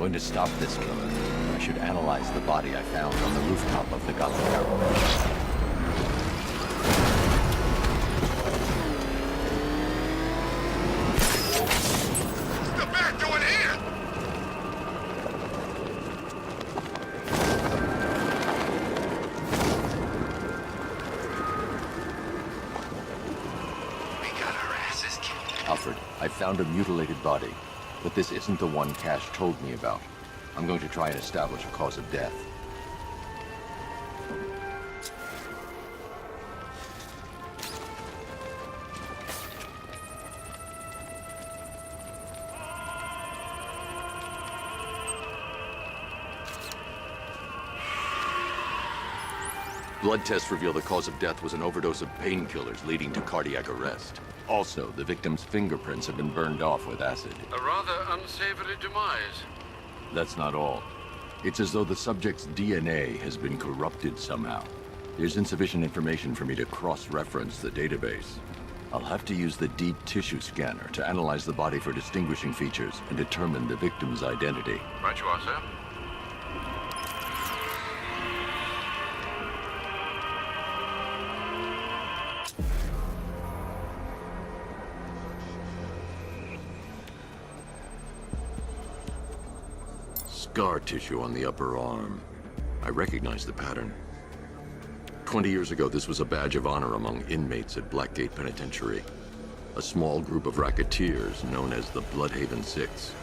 going to stop this killer. I should analyze the body I found on the rooftop of the Gotham Tower. Alfred, I found a mutilated body, but this isn't the one Cash told me about. I'm going to try and establish a cause of death. Blood tests reveal the cause of death was an overdose of painkillers leading to cardiac arrest. Also, the victim's fingerprints have been burned off with acid. A rather unsavory demise. That's not all. It's as though the subject's DNA has been corrupted somehow. There's insufficient information for me to cross-reference the database. I'll have to use the deep tissue scanner to analyze the body for distinguishing features and determine the victim's identity. Right you are, sir. Scar tissue on the upper arm. I recognize the pattern. 20 years ago, this was a badge of honor among inmates at Blackgate Penitentiary. A small group of racketeers known as the Bloodhaven Six.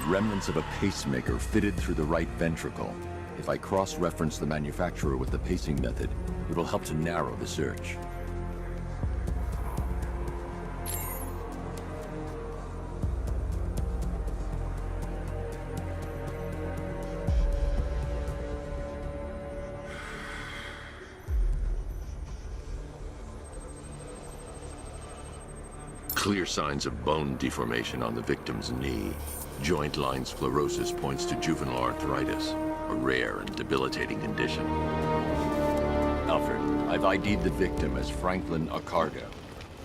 Remnants of a pacemaker fitted through the right ventricle. If I cross-reference the manufacturer with the pacing method, it will help to narrow the search. Clear signs of bone deformation on the victim's knee. Joint line sclerosis points to juvenile arthritis, a rare and debilitating condition. Alfred, I've ID'd the victim as Franklin Accardo.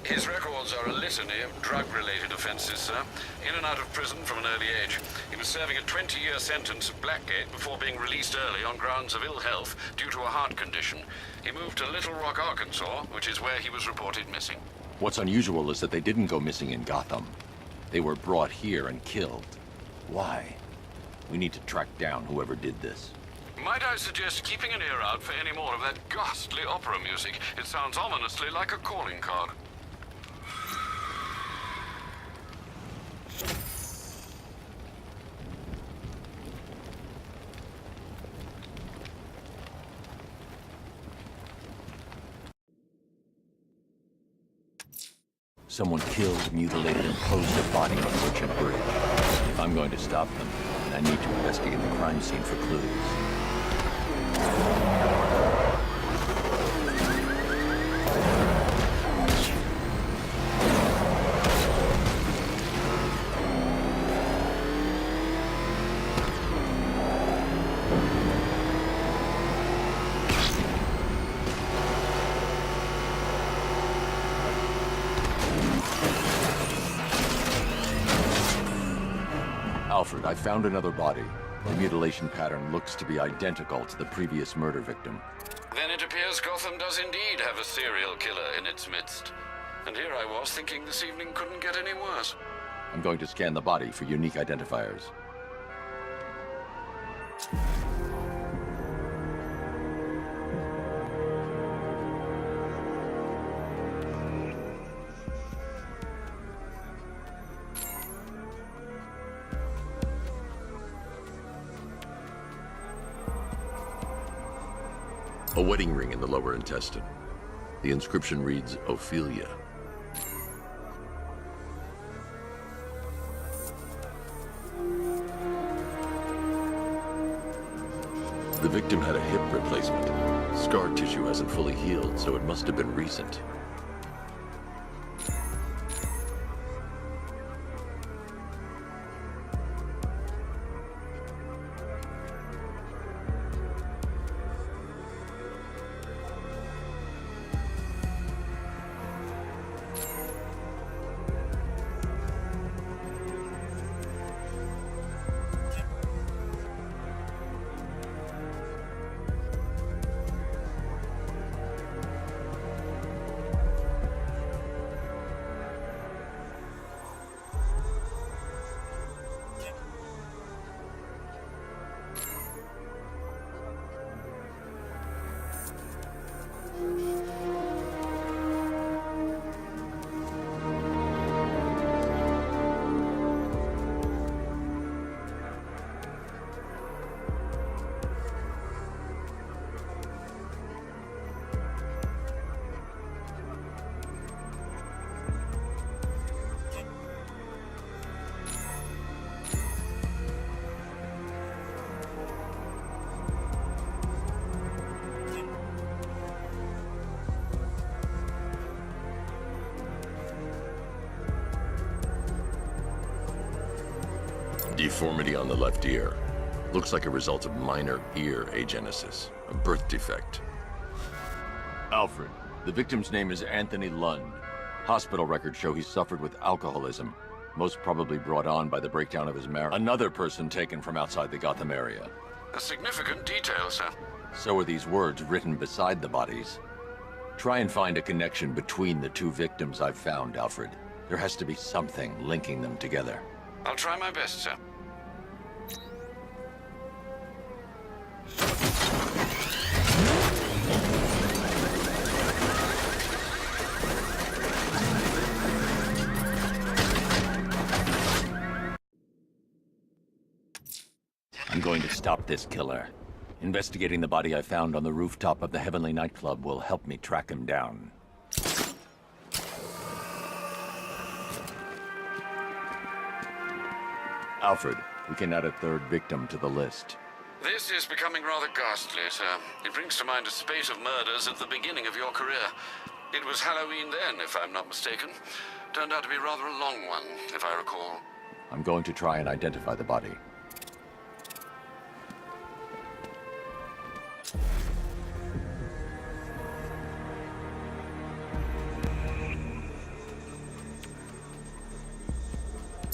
His records are a litany of drug-related offenses, sir. In and out of prison from an early age. He was serving a 20-year sentence at Blackgate before being released early on grounds of ill health due to a heart condition. He moved to Little Rock, Arkansas, which is where he was reported missing. What's unusual is that they didn't go missing in Gotham. They were brought here and killed. Why? We need to track down whoever did this. Might I suggest keeping an ear out for any more of that ghastly opera music? It sounds ominously like a calling card. Someone killed, mutilated, and posed a body on Merchant Bridge. If I'm going to stop them, I need to investigate the crime scene for clues. Alfred, I found another body. The mutilation pattern looks to be identical to the previous murder victim. Then it appears Gotham does indeed have a serial killer in its midst. And here I was thinking this evening couldn't get any worse. I'm going to scan the body for unique identifiers. A wedding ring in the lower intestine. The inscription reads, Ophelia. The victim had a hip replacement. Scar tissue hasn't fully healed, so it must have been recent. Deformity on the left ear. Looks like a result of minor ear agenesis, a birth defect. Alfred, the victim's name is Anthony Lund. Hospital records show he suffered with alcoholism, most probably brought on by the breakdown of his marriage. Another person taken from outside the Gotham area. A significant detail, sir. So are these words written beside the bodies. Try and find a connection between the two victims I've found, Alfred. There has to be something linking them together. I'll try my best, sir. I'm going to stop this killer. Investigating the body I found on the rooftop of the Heavenly nightclub will help me track him down. Alfred, we can add a third victim to the list. This is becoming rather ghastly, sir. It brings to mind a spate of murders at the beginning of your career. It was Halloween then, if I'm not mistaken. Turned out to be rather a long one, if I recall. I'm going to try and identify the body.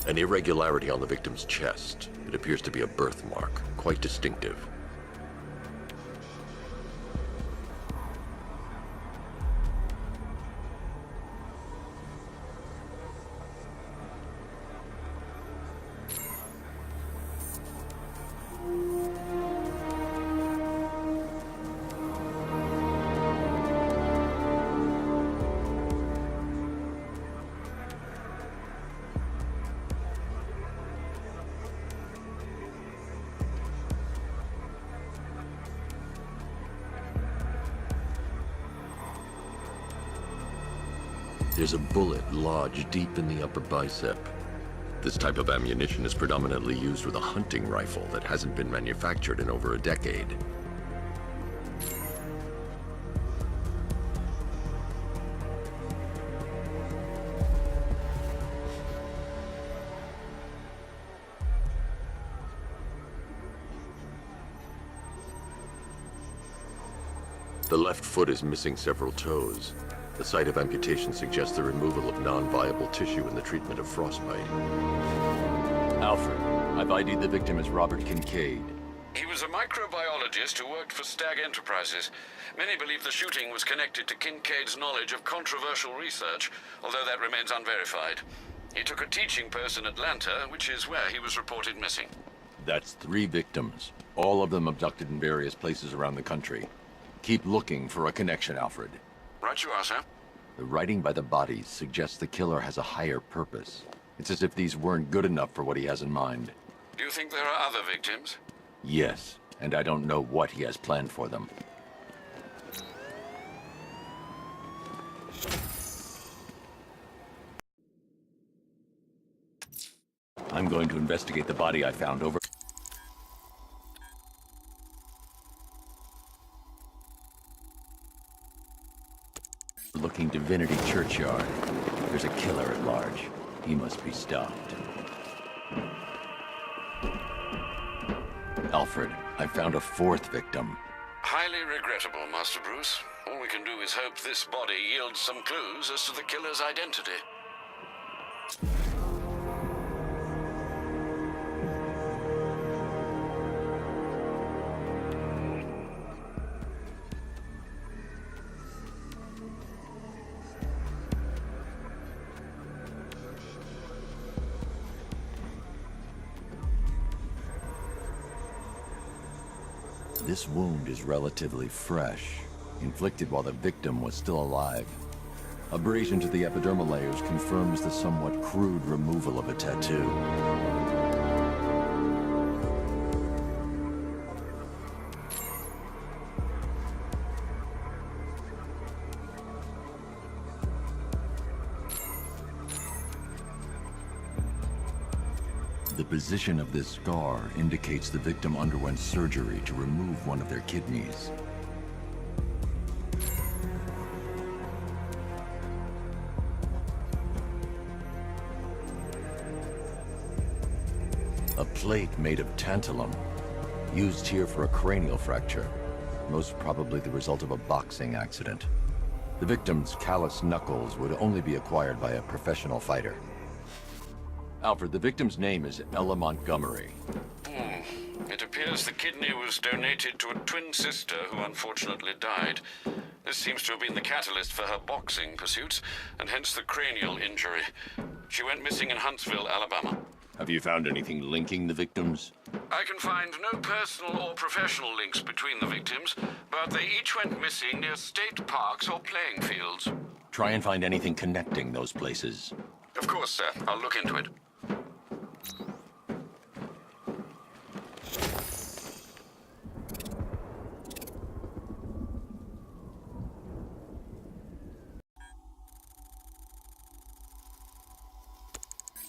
An irregularity on the victim's chest. It appears to be a birthmark, quite distinctive. There's a bullet lodged deep in the upper bicep. This type of ammunition is predominantly used with a hunting rifle that hasn't been manufactured in over a decade. The left foot is missing several toes. The site of amputation suggests the removal of non-viable tissue in the treatment of frostbite. Alfred, I've ID'd the victim as Robert Kincaid. He was a microbiologist who worked for Stag Enterprises. Many believe the shooting was connected to Kincaid's knowledge of controversial research, although that remains unverified. He took a teaching post in Atlanta, which is where he was reported missing. That's 3 victims, all of them abducted in various places around the country. Keep looking for a connection, Alfred. Right you are, sir. The writing by the bodies suggests the killer has a higher purpose. It's as if these weren't good enough for what he has in mind. Do you think there are other victims? Yes, and I don't know what he has planned for them. I'm going to investigate the body I found over... Looking Divinity Churchyard. There's a killer at large. He must be stopped. Alfred, I found a fourth victim. Highly regrettable, Master Bruce. All we can do is hope this body yields some clues as to the killer's identity. This wound is relatively fresh, inflicted while the victim was still alive. Abrasion to the epidermal layers confirms the somewhat crude removal of a tattoo. The position of this scar indicates the victim underwent surgery to remove one of their kidneys. A plate made of tantalum, used here for a cranial fracture, most probably the result of a boxing accident. The victim's calloused knuckles would only be acquired by a professional fighter. Alfred, the victim's name is Ella Montgomery. It appears the kidney was donated to a twin sister who unfortunately died. This seems to have been the catalyst for her boxing pursuits, and hence the cranial injury. She went missing in Huntsville, Alabama. Have you found anything linking the victims? I can find no personal or professional links between the victims, but they each went missing near state parks or playing fields. Try and find anything connecting those places. Of course, sir. I'll look into it.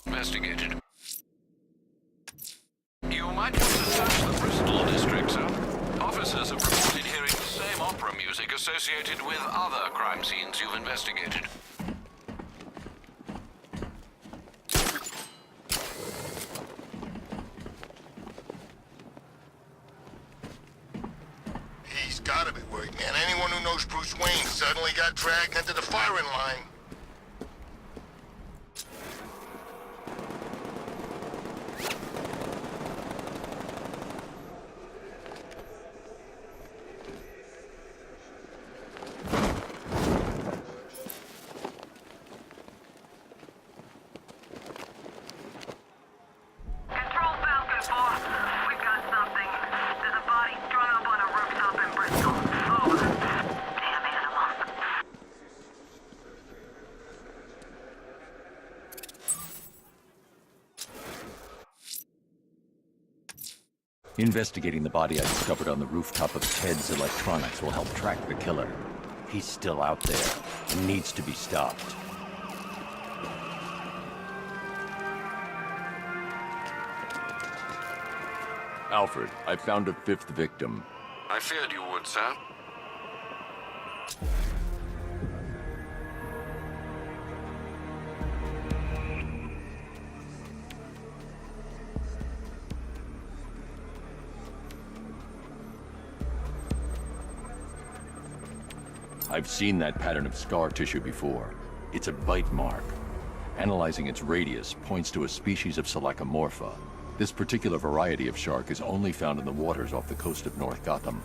Investigated. You might want to search the Bristol district, sir. Officers have reported hearing the same opera music associated with other crime scenes you've investigated. He's gotta be worried, man. Anyone who knows Bruce Wayne suddenly got dragged into the firing line. Investigating the body I discovered on the rooftop of Ted's Electronics will help track the killer. He's still out there and needs to be stopped. Alfred, I found a fifth victim. I feared you would, sir. I've seen that pattern of scar tissue before. It's a bite mark. Analyzing its radius points to a species of Selachomorpha. This particular variety of shark is only found in the waters off the coast of North Gotham.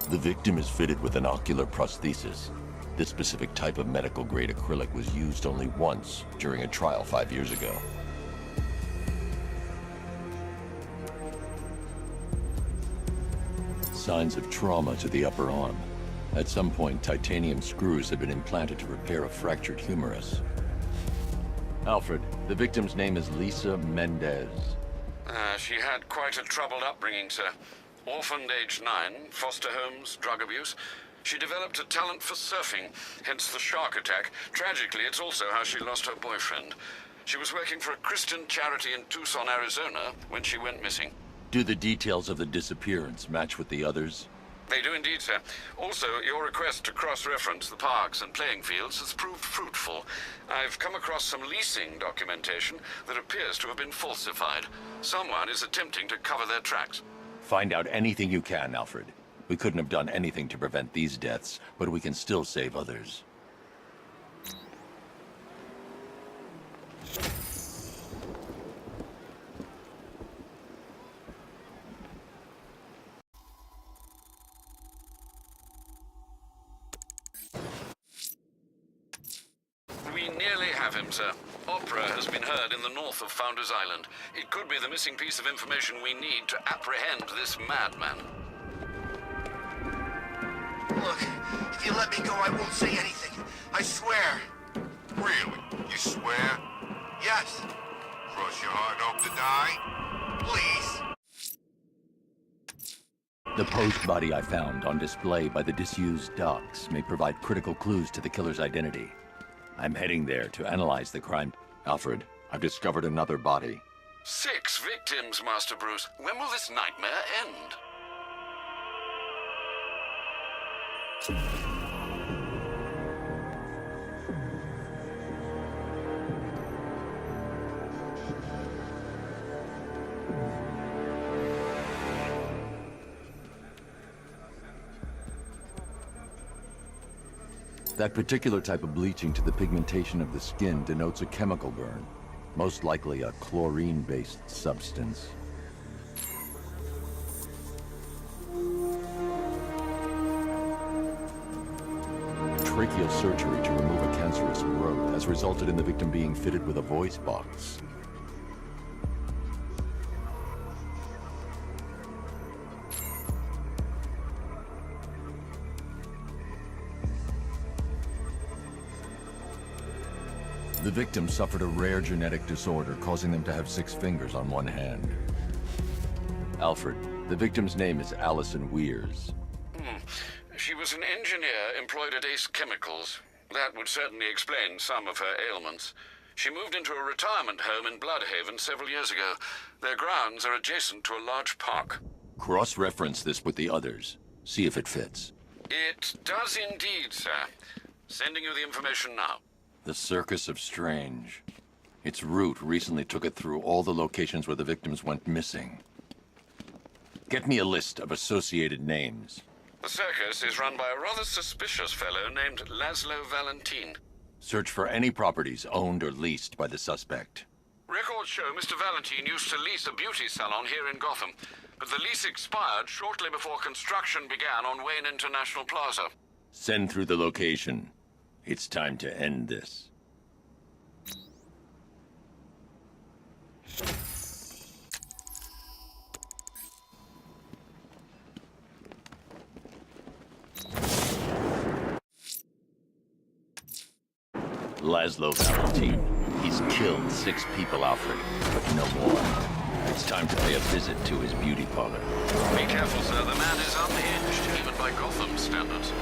The victim is fitted with an ocular prosthesis. This specific type of medical-grade acrylic was used only once during a trial 5 years ago. Signs of trauma to the upper arm. At some point, titanium screws have been implanted to repair a fractured humerus. Alfred, the victim's name is Lisa Mendez. She had quite a troubled upbringing, sir. Orphaned age 9, foster homes, drug abuse. She developed a talent for surfing, hence the shark attack. Tragically, it's also how she lost her boyfriend. She was working for a Christian charity in Tucson, Arizona, when she went missing. Do the details of the disappearance match with the others? They do indeed, sir. Also, your request to cross-reference the parks and playing fields has proved fruitful. I've come across some leasing documentation that appears to have been falsified. Someone is attempting to cover their tracks. Find out anything you can, Alfred. We couldn't have done anything to prevent these deaths, but we can still save others. We nearly have him, sir. Opera has been heard in the north of Founders Island. It could be the missing piece of information we need to apprehend this madman. Look, if you let me go, I won't say anything. I swear. Really? You swear? Yes. Cross your heart and hope to die? Please. The post body I found on display by the disused docks may provide critical clues to the killer's identity. I'm heading there to analyze the crime. Alfred, I've discovered another body. 6 victims, Master Bruce. When will this nightmare end? That particular type of bleaching to the pigmentation of the skin denotes a chemical burn, most likely a chlorine-based substance. Tracheal surgery to remove a cancerous growth has resulted in the victim being fitted with a voice box. The victim suffered a rare genetic disorder, causing them to have 6 fingers on one hand. Alfred, the victim's name is Allison Weirs. She was an engineer employed at Ace Chemicals. That would certainly explain some of her ailments. She moved into a retirement home in Bloodhaven several years ago. Their grounds are adjacent to a large park. Cross-reference this with the others. See if it fits. It does indeed, sir. Sending you the information now. The Circus of Strange. Its route recently took it through all the locations where the victims went missing. Get me a list of associated names. The circus is run by a rather suspicious fellow named Laszlo Valentin. Search for any properties owned or leased by the suspect. Records show Mr. Valentin used to lease a beauty salon here in Gotham, but the lease expired shortly before construction began on Wayne International Plaza. Send through the location. It's time to end this. Laszlo Valentin. He's killed 6 people, Alfred, but no more. It's time to pay a visit to his beauty parlor. Be careful, sir. The man is unhinged, even by Gotham standards.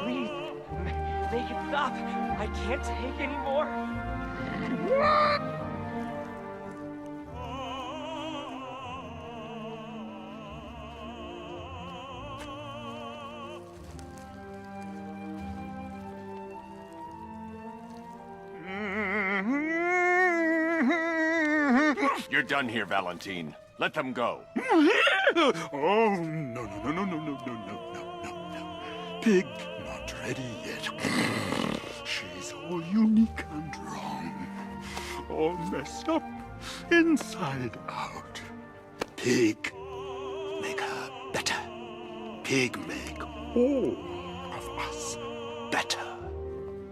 Please, make it stop. I can't take anymore. You're done here, Valentine. Let them go. Oh, no. Pig not ready yet. She's all unique and wrong. All messed up, inside out. Pig, make her better. Pig make all of us better.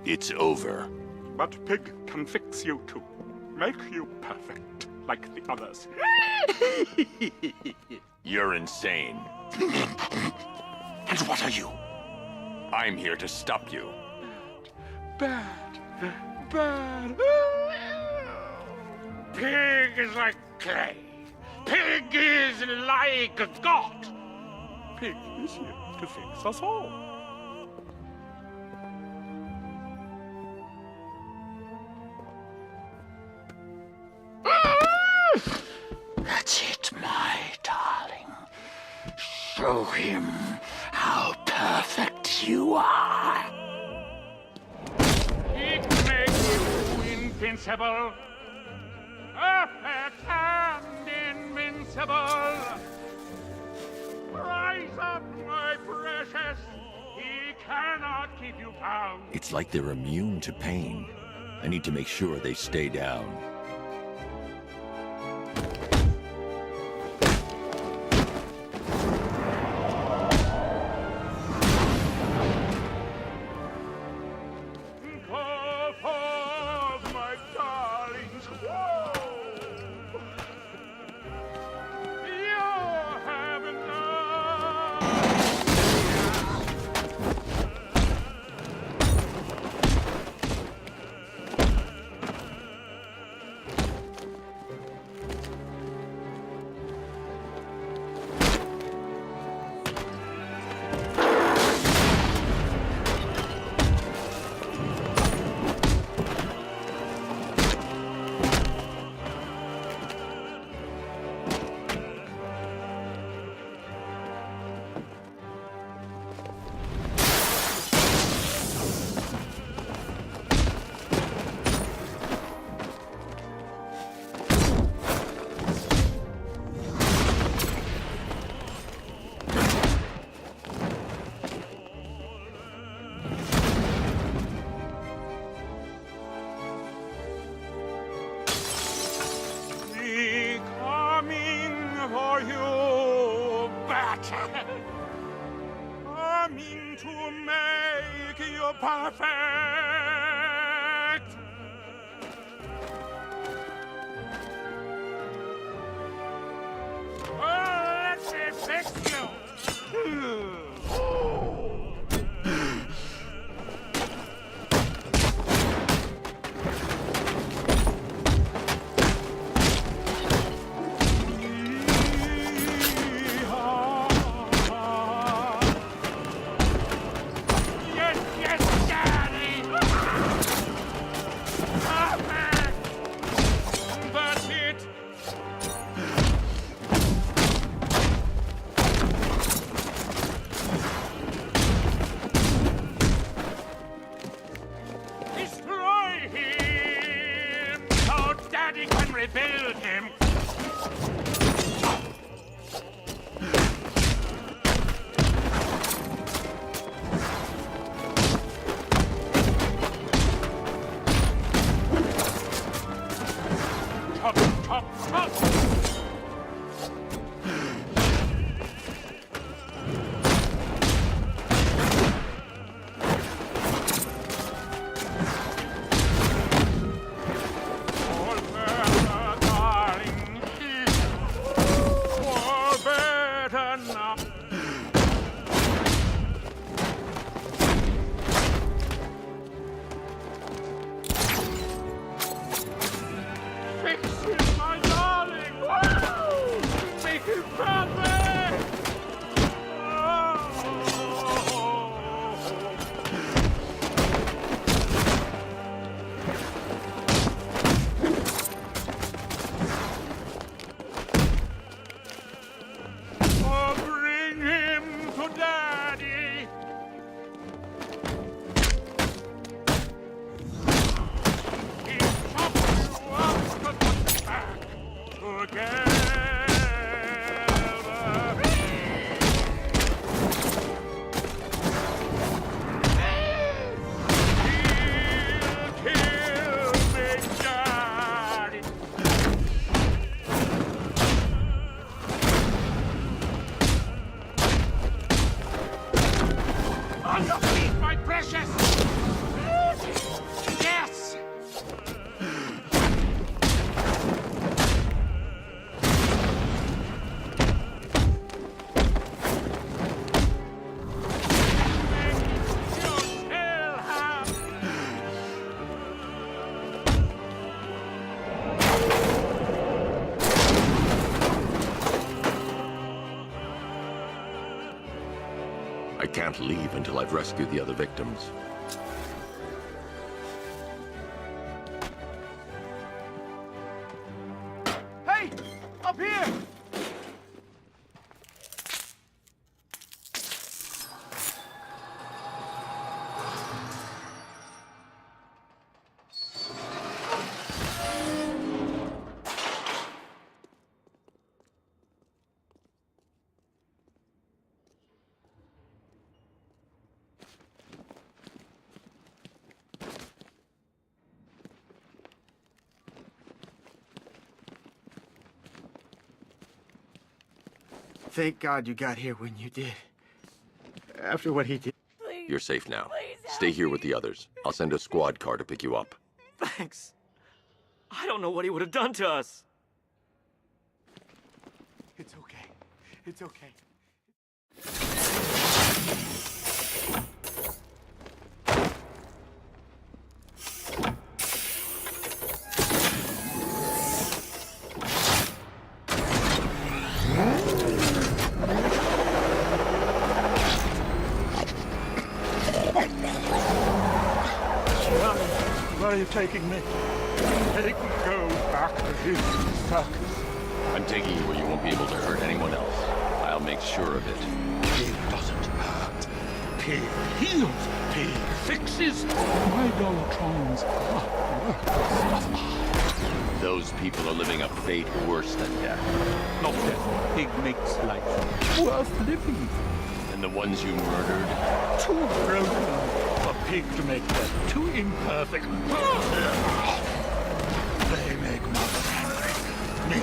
It's over. But Pig can fix you too. Make you perfect, like the others. You're insane. And what are you? I'm here to stop you. Bad. Pig is like clay. Pig is like a god. Pig is here to fix us all. That's it, my darling. Show him how perfect you are. It makes you invincible. Perfect and invincible. Rise up, my precious. He cannot keep you bound. It's like they're immune to pain. I need to make sure they stay down. Coming to make you perfect. Oh, let me fix you. Rebuild him. Chop, chop, chop. Fix it, my darling! can't leave until I've rescued the other victims. Hey! Up here! Thank God you got here when you did. After what he did. You're safe now. Stay here with the others. I'll send a squad car to pick you up. Thanks. I don't know what he would have done to us. It's okay. It's okay. Where are you taking me? Take go back to his circus. I'm taking you where you won't be able to hurt anyone else. I'll make sure of it. Pig doesn't hurt. Pig heals. Pig fixes. My Dolotrons are Those people are living a fate worse than death. not death. Pig makes life worth living. And the ones you murdered? Too broken. A pig to make death too imperfect. They make mother angry. Me,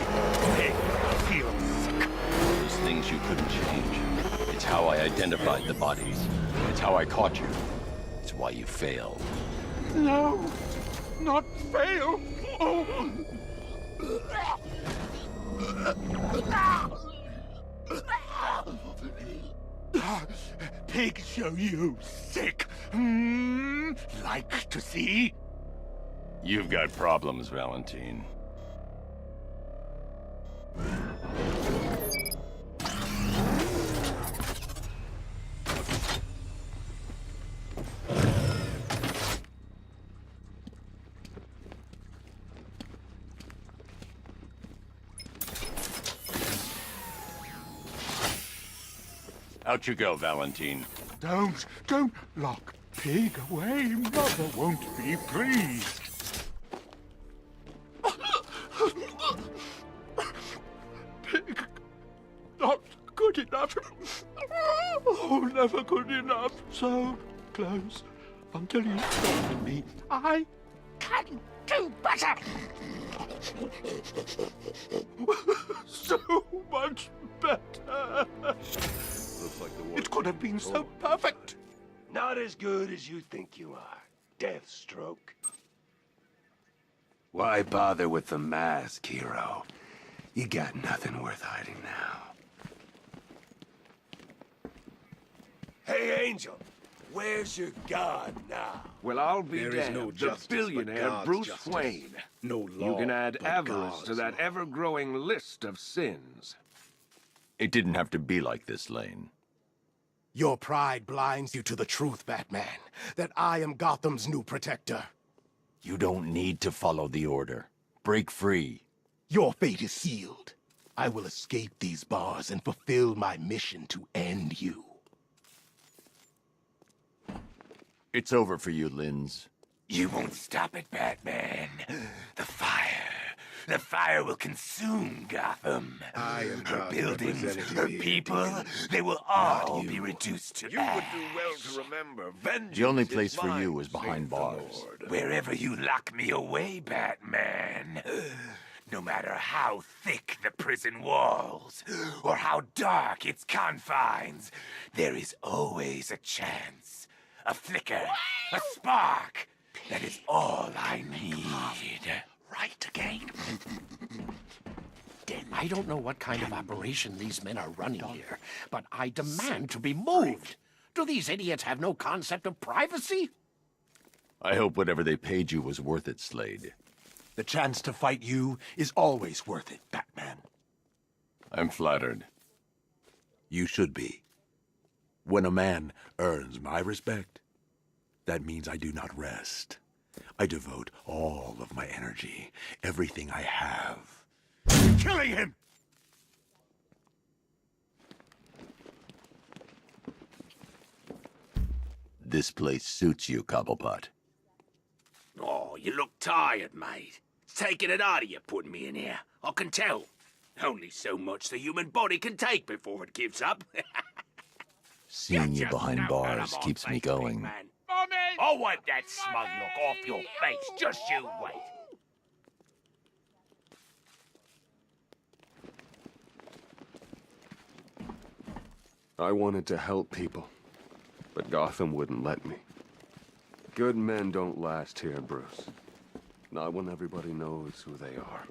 pig, feel sick. Those things you couldn't change. It's how I identified the bodies. It's how I caught you. It's why you failed. No, not fail. Oh. Pig show you sick. Like to see? You've got problems, Valentine. Out you go, Valentine. Don't lock Pig away. Mother won't be pleased. Pig, not good enough. Oh, never good enough. So close until you stop with me. I can do better. So much better. It could have been so perfect. Not as good as you think you are, Deathstroke. Why bother with the mask, hero? You got nothing worth hiding now. Hey, Angel, where's your god now? Well, I'll be There is damned. no The justice but billionaire God's Bruce justice. Wayne. No law You can add but avarice to God's that law. ever-growing list of sins. It didn't have to be like this, Lane. Your pride blinds you to the truth, Batman. That I am Gotham's new protector. You don't need to follow the order. Break free. Your fate is sealed. I will escape these bars and fulfill my mission to end you. It's over for you, Linz. You won't stop it, Batman. The fire will consume Gotham. I am Her God's buildings, representative her here, people, Deacon. they will all be reduced to You ash. would do well to remember, vengeance The only is place for mine, you is behind saith the bars. Lord. Wherever you lock me away, Batman. No matter how thick the prison walls, or how dark its confines, there is always a chance, a flicker, a spark. That is all I need. Right again. I don't know what kind of operation these men are running here, but I demand to be moved. Do these idiots have no concept of privacy? I hope whatever they paid you was worth it, Slade. The chance to fight you is always worth it, Batman. I'm flattered. You should be. When a man earns my respect, that means I do not rest. I devote all of my energy, everything I have, to killing him! This place suits you, Cobblepot. Oh, you look tired, mate. It's taking it out of you putting me in here. I can tell. Only so much the human body can take before it gives up. Seeing you behind bars keeps me going. I'll wipe that smug look off your face. Just you wait. I wanted to help people, but Gotham wouldn't let me. Good men don't last here, Bruce. Not when everybody knows who they are.